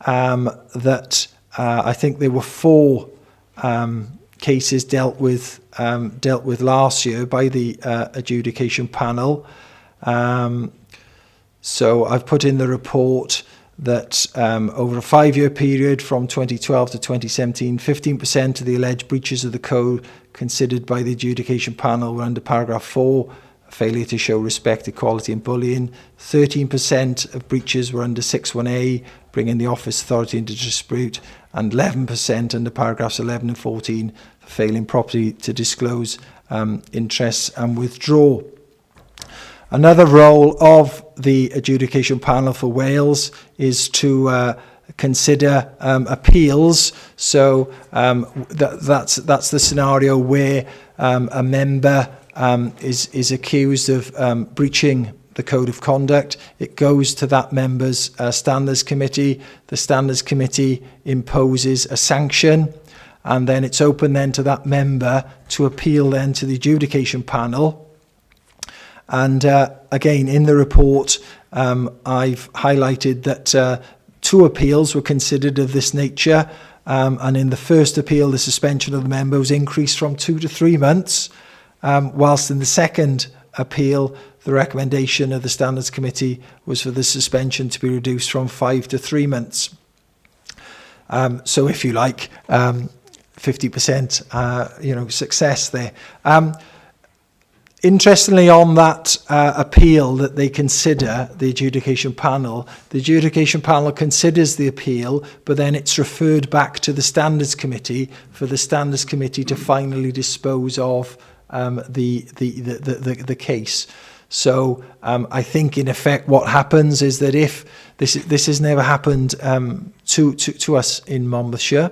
that I think there were 4 cases dealt with last year by the adjudication panel. So I've put in the report that over a 5-year period from 2012 to 2017, 15% of the alleged breaches of the code considered by the adjudication panel were under paragraph 4, failure to show respect, equality and bullying. 13% of breaches were under 6.1a, bringing the office authority into dispute, and 11% under paragraphs 11 and 14, failing properly to disclose interests and withdraw. Another role of the Adjudication Panel for Wales is to consider appeals. So that's the scenario where a member is accused of breaching the code of conduct. It goes to that member's standards committee. The standards committee imposes a sanction, and then it's open then to that member to appeal then to the adjudication panel. And again, in the report, I've highlighted that 2 appeals were considered of this nature, and in the first appeal, the suspension of the member was increased from 2 to 3 months, whilst in the second appeal, the recommendation of the Standards Committee was for the suspension to be reduced from 5 to 3 months. So, if you like, 50% success there. Interestingly, on that appeal that they consider, the adjudication panel considers the appeal, but then it's referred back to the Standards Committee for the Standards Committee to finally dispose of the case. So I think, in effect, what happens is that if this has never happened to us in Monmouthshire,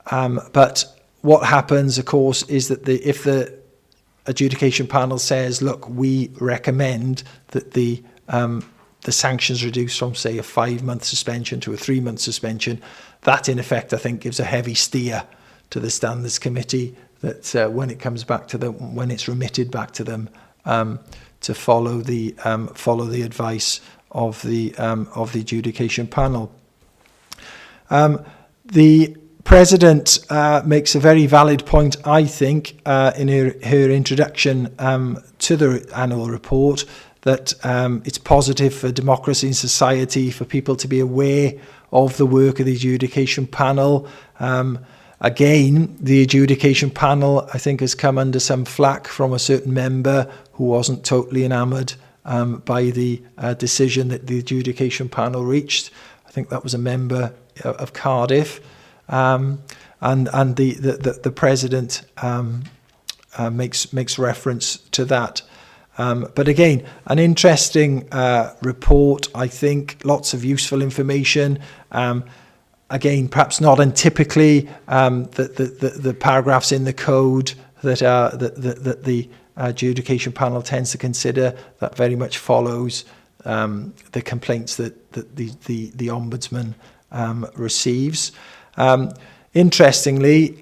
but what happens, of course, is that if the adjudication panel says, look, we recommend that the sanctions reduced from, say, a 5-month suspension to a 3-month suspension, that in effect, I think, gives a heavy steer to the Standards Committee that when it comes back to them, when it's remitted back to them, to follow the advice of the adjudication panel. The President makes a very valid point, I think, in her introduction to the annual report, that it's positive for democracy and society for people to be aware of the work of the adjudication panel. Again, the adjudication panel, I think, has come under some flack from a certain member who wasn't totally enamoured by the decision that the adjudication panel reached. I think that was a member of Cardiff. And the President makes reference to that. But again, an interesting report, I think, lots of useful information. Again, perhaps not untypically, the paragraphs in the code that the adjudication panel tends to consider, that very much follows the complaints that the Ombudsman receives. Interestingly,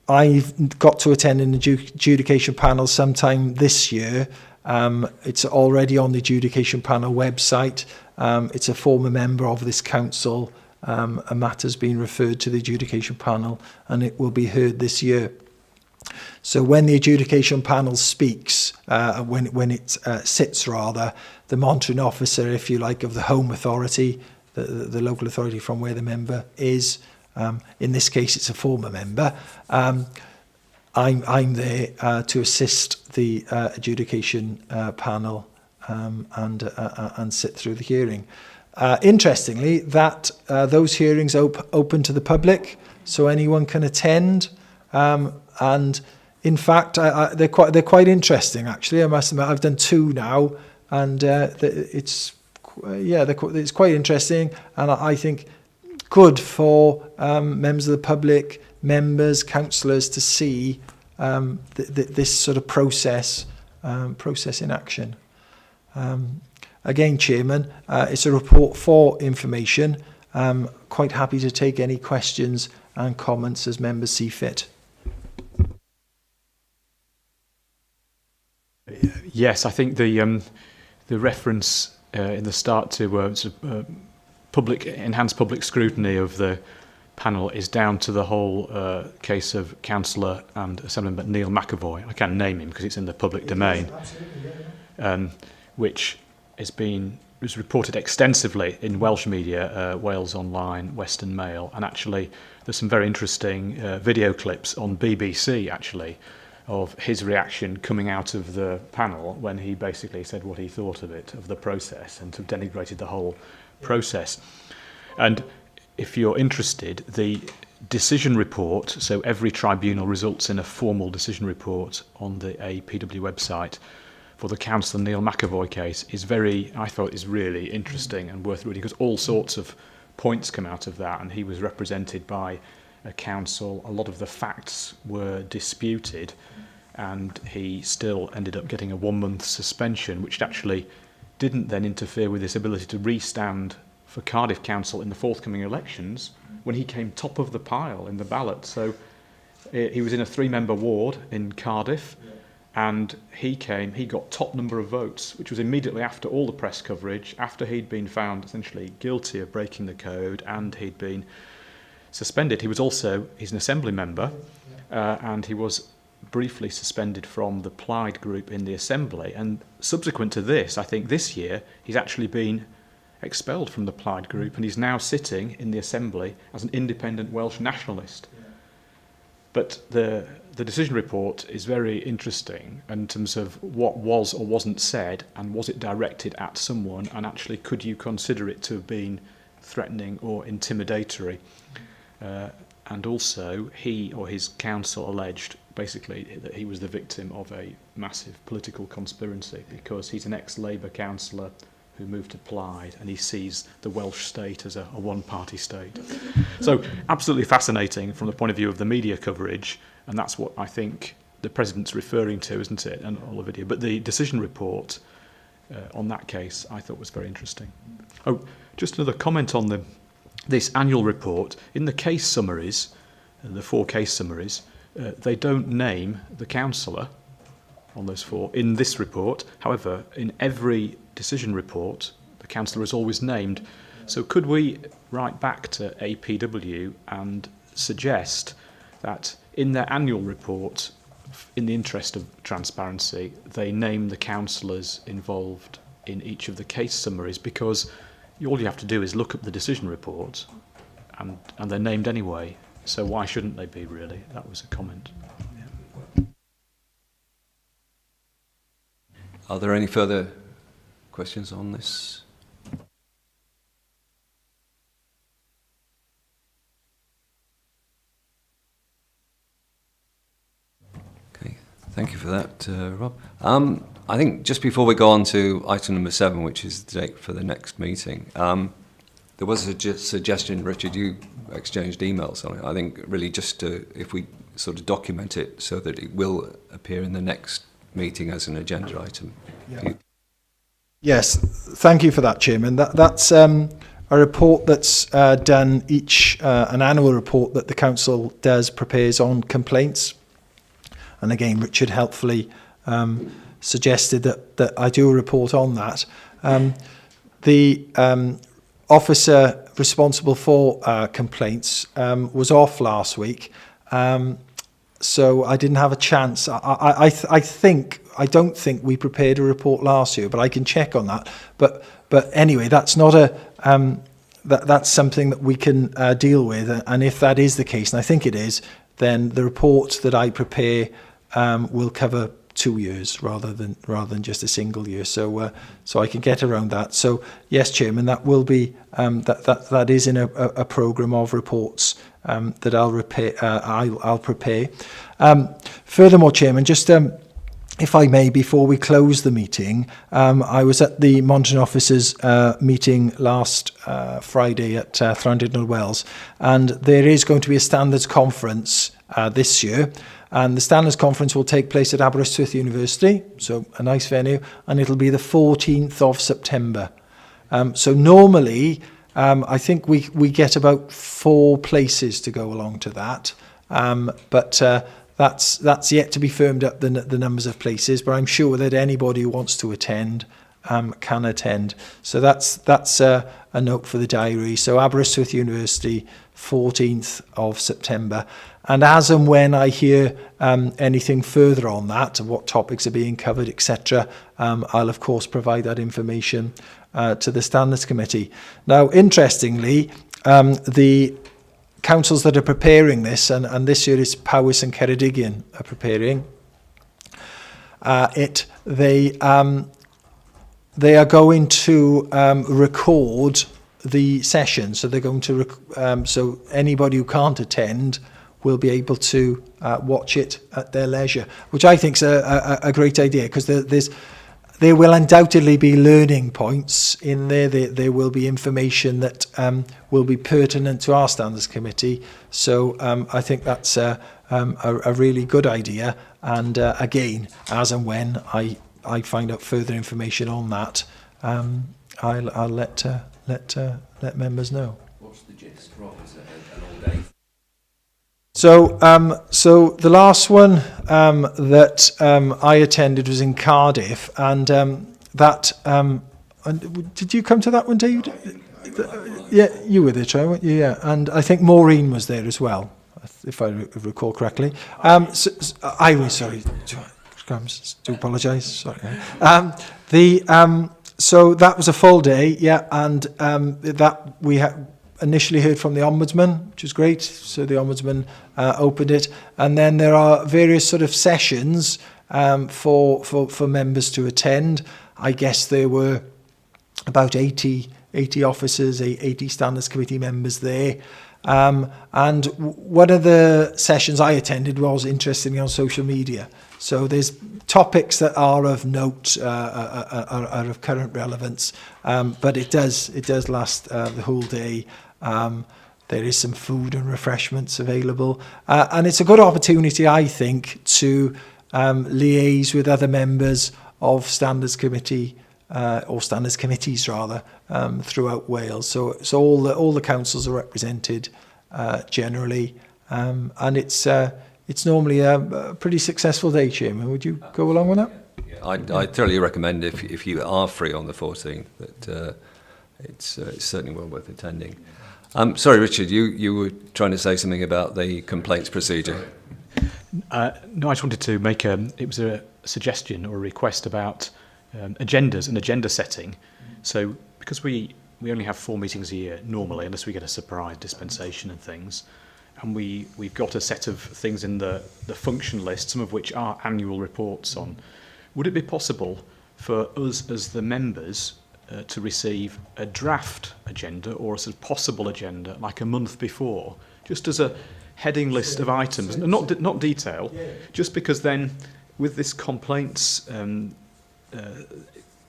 I've got to attend an adjudication panel sometime this year. It's already on the adjudication panel website. It's a former member of this council. A matter's been referred to the adjudication panel, and it will be heard this year. So when the adjudication panel speaks, when it sits rather, the monitoring officer, if you like, of the home authority, the local authority from where the member is, in this case it's a former member, I'm there to assist the adjudication panel and sit through the hearing. Interestingly, that those hearings open to the public, so anyone can attend, and in fact they're quite interesting, actually. I must admit, I've done 2 now, and it's quite interesting, and I think good for members of the public, members, councillors, to see this sort of process in action. Again, Chairman, it's a report for information. Quite happy to take any questions and comments as members see fit. Yes, I think the reference in the start to enhanced public scrutiny of the panel is down to the whole case of Councillor and Assemblymember Neil McAvoy. I can't name him because it's in the public domain, which was reported extensively in Welsh media, Wales Online, Western Mail, and actually there's some very interesting video clips on BBC actually of his reaction coming out of the panel when he basically said what he thought of it, of the process, and sort of denigrated the whole process. And if you're interested, the decision report, so every tribunal results in a formal decision report on the APW website for the Councillor Neil McAvoy case, I thought is really interesting and worth reading, because all sorts of points come out of that, and he was represented by a council. A lot of the facts were disputed, and he still ended up getting a 1-month suspension, which actually didn't then interfere with his ability to restand for Cardiff Council in the forthcoming elections when he came top of the pile in the ballot. So he was in a 3-member ward in Cardiff, And he got top number of votes, which was immediately after all the press coverage, after he'd been found essentially guilty of breaking the code and he'd been suspended. He's an assembly member, and he was briefly suspended from the Plaid group in the Assembly. And subsequent to this, I think this year, he's actually been expelled from the Plaid group, and he's now sitting in the Assembly as an independent Welsh nationalist. But the decision report is very interesting in terms of what was or wasn't said, and was it directed at someone, and actually could you consider it to have been threatening or intimidatory. And also he or his counsel alleged basically that he was the victim of a massive political conspiracy, because he's an ex-Labour councillor who moved to Plaid, and he sees the Welsh state as a one-party state. So absolutely fascinating from the point of view of the media coverage, and that's what I think the President's referring to, isn't it, and all the video. But the decision report on that case I thought was very interesting. Oh, just another comment on this annual report. In the case summaries, the 4 case summaries, they don't name the councillor on those 4 in this report. However, in every decision report, the councillor is always named. So could we write back to APW and suggest that in their annual report, in the interest of transparency, they name the councillors involved in each of the case summaries, because all you have to do is look at the decision report and they're named anyway. So why shouldn't they be, really? That was a comment. Yeah. Are there any further questions on this? Okay, thank you for that, Rob. I think just before we go on to item number 7, which is the date for the next meeting, there was a suggestion, Richard, you exchanged emails on it. I think really just to, if we sort of document it so that it will appear in the next meeting as an agenda item. Yeah. Yes, thank you for that, Chairman. That's a report that's done an annual report that the Council prepares on complaints. And again, Richard helpfully suggested that I do a report on that. The officer responsible for complaints was off last week, so I didn't have a chance. I don't think we prepared a report last year, but I can check on that. But anyway, that's not that's something that we can deal with. And if that is the case, and I think it is, then the report that I prepare will cover 2 years rather than just a single year. So I can get around that. So yes, Chairman, that will be that is in a programme of reports that I'll prepare. Furthermore, Chairman, just if I may, before we close the meeting, I was at the Monitoring Officers meeting last Friday at Llandudno Wells, and there is going to be a standards conference this year. And the Standards Conference will take place at Aberystwyth University, so a nice venue, and it'll be the 14th of September. So normally, I think we get about 4 places to go along to that, but that's yet to be firmed up, the numbers of places, but I'm sure that anybody who wants to attend can attend. So that's a note for the diary. So Aberystwyth University, 14th of September. And as and when I hear anything further on that, what topics are being covered, etc., I'll of course provide that information to the Standards Committee. Now, interestingly, the councils that are preparing this, and this year it's Powys and Ceredigion are preparing it, they are going to record the session. So they're going to so anybody who can't attend will be able to watch it at their leisure, which I think is a great idea, because there will undoubtedly be learning points in there. There will be information that will be pertinent to our Standards Committee. So I think that's a really good idea. And again, as and when I find out further information on that, I'll let members know. What's the gist, Rob? Is it an all-day? So the last one that I attended was in Cardiff, and did you come to that one, David? Yeah, you were there, Troy, weren't you? Yeah, and I think Maureen was there as well, if I recall correctly. I was sorry. Scrams, do apologise. Sorry. So that was a full day, yeah, and that we initially heard from the Ombudsman, which was great. So the Ombudsman opened it, and then there are various sort of sessions for members to attend. I guess there were about 80 officers, 80 Standards Committee members there. And one of the sessions I attended was interestingly on social media. So there's topics that are of note, are of current relevance, but it does last the whole day. There is some food and refreshments available, and it's a good opportunity, I think, to liaise with other members of Standards Committee or Standards Committees rather throughout Wales. So all the councils are represented generally, and it's normally a pretty successful day, Chairman. Would you go along with that? I thoroughly recommend if you are free on the 14th that it's certainly well worth attending. Sorry, Richard, you were trying to say something about the complaints procedure. No, I just wanted to make it was a suggestion or a request about agendas and agenda setting. So because we only have 4 meetings a year normally, unless we get a surprise dispensation and things, and we've got a set of things in the function list, some of which are annual reports on. Would it be possible for us as the members to receive a draft agenda or a sort of possible agenda like a month before, just as a heading list of items, not detail, just because then with this complaints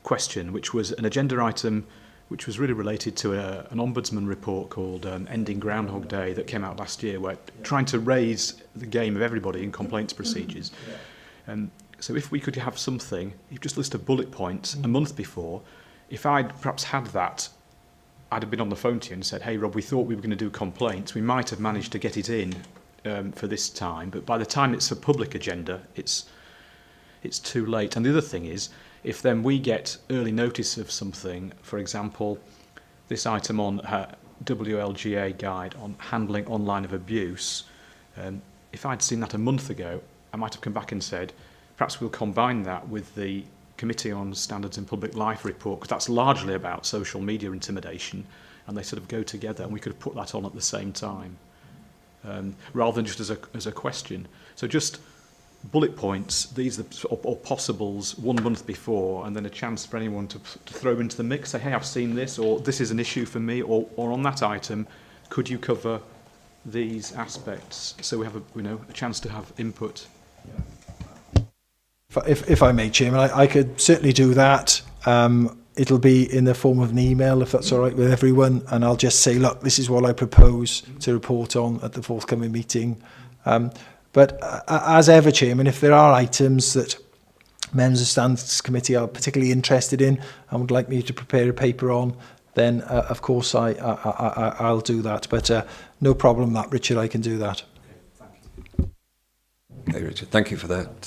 question, which was an agenda item which was really related to an ombudsman report called Ending Groundhog Day that came out last year, where trying to raise the game of everybody in complaints procedures. So if we could have something, you just list of bullet points a month before, if I'd perhaps had that, I'd have been on the phone to you and said, hey Rob, we thought we were going to do complaints. We might have managed to get it in for this time, but by the time it's a public agenda, it's too late. And the other thing is, if then we get early notice of something, for example, this item on WLGA guide on handling online of abuse, if I'd seen that a month ago, I might have come back and said, perhaps we'll combine that with the Committee on Standards in Public Life report, because that's largely about social media intimidation, and they sort of go together, and we could have put that on at the same time, rather than just as a question. So just bullet points, these are, or possibles 1 month before, and then a chance for anyone to throw into the mix, say, hey, I've seen this, or this is an issue for me, or on that item, could you cover these aspects? So we have a chance to have input. If I may, Chairman, I could certainly do that. It'll be in the form of an email, if that's all right with everyone, and I'll just say, look, this is what I propose to report on at the forthcoming meeting. But as ever, Chairman, if there are items that members of Standards Committee are particularly interested in and would like me to prepare a paper on, then of course I'll do that. But no problem that, Richard, I can do that. Okay, Richard, thank you for that.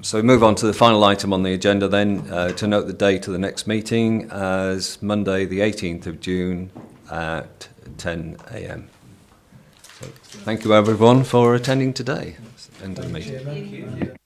So we move on to the final item on the agenda then, to note the date of the next meeting as Monday the 18th of June at 10 a.m. So thank you everyone for attending today. End of the meeting.